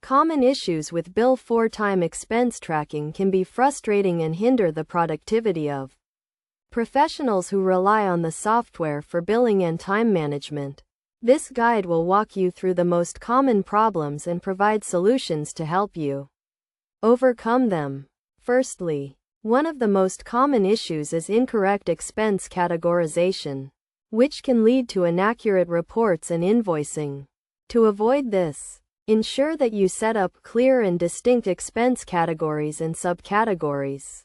Common issues with Bill4Time expense tracking can be frustrating and hinder the productivity of professionals who rely on the software for billing and time management. This guide will walk you through the most common problems and provide solutions to help you overcome them. Firstly, one of the most common issues is incorrect expense categorization, which can lead to inaccurate reports and invoicing. To avoid this, ensure that you set up clear and distinct expense categories and subcategories.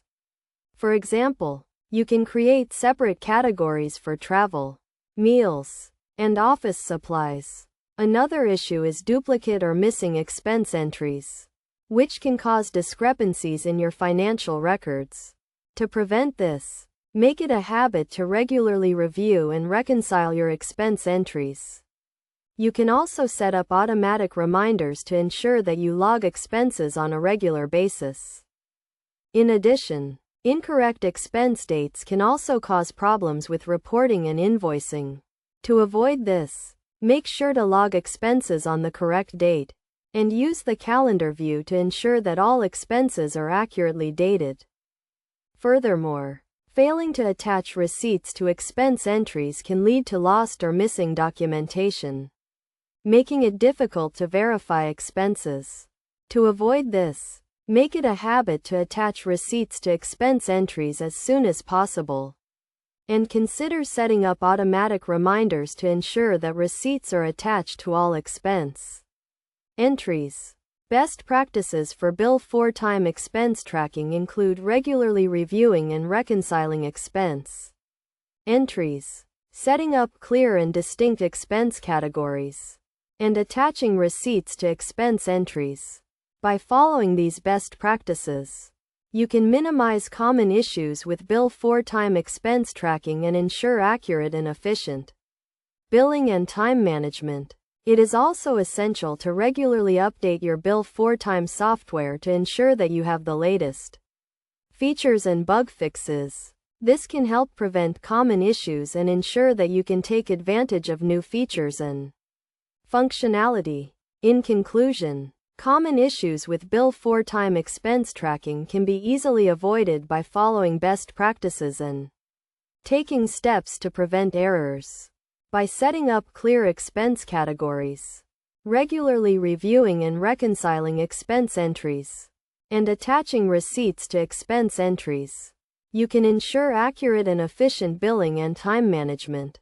For example, you can create separate categories for travel, meals, and office supplies. Another issue is duplicate or missing expense entries, which can cause discrepancies in your financial records. To prevent this, make it a habit to regularly review and reconcile your expense entries. You can also set up automatic reminders to ensure that you log expenses on a regular basis. In addition, incorrect expense dates can also cause problems with reporting and invoicing. To avoid this, make sure to log expenses on the correct date, and use the calendar view to ensure that all expenses are accurately dated. Furthermore, failing to attach receipts to expense entries can lead to lost or missing documentation, making it difficult to verify expenses. To avoid this, make it a habit to attach receipts to expense entries as soon as possible, and consider setting up automatic reminders to ensure that receipts are attached to all expense entries. Best practices for Bill4Time expense tracking include regularly reviewing and reconciling expense entries, setting up clear and distinct expense categories, and attaching receipts to expense entries. By following these best practices, you can minimize common issues with Bill4Time expense tracking and ensure accurate and efficient billing and time management. It is also essential to regularly update your Bill4Time software to ensure that you have the latest features and bug fixes. This can help prevent common issues and ensure that you can take advantage of new features and functionality. In conclusion, common issues with Bill4Time expense tracking can be easily avoided by following best practices and taking steps to prevent errors. By setting up clear expense categories, regularly reviewing and reconciling expense entries, and attaching receipts to expense entries, you can ensure accurate and efficient billing and time management.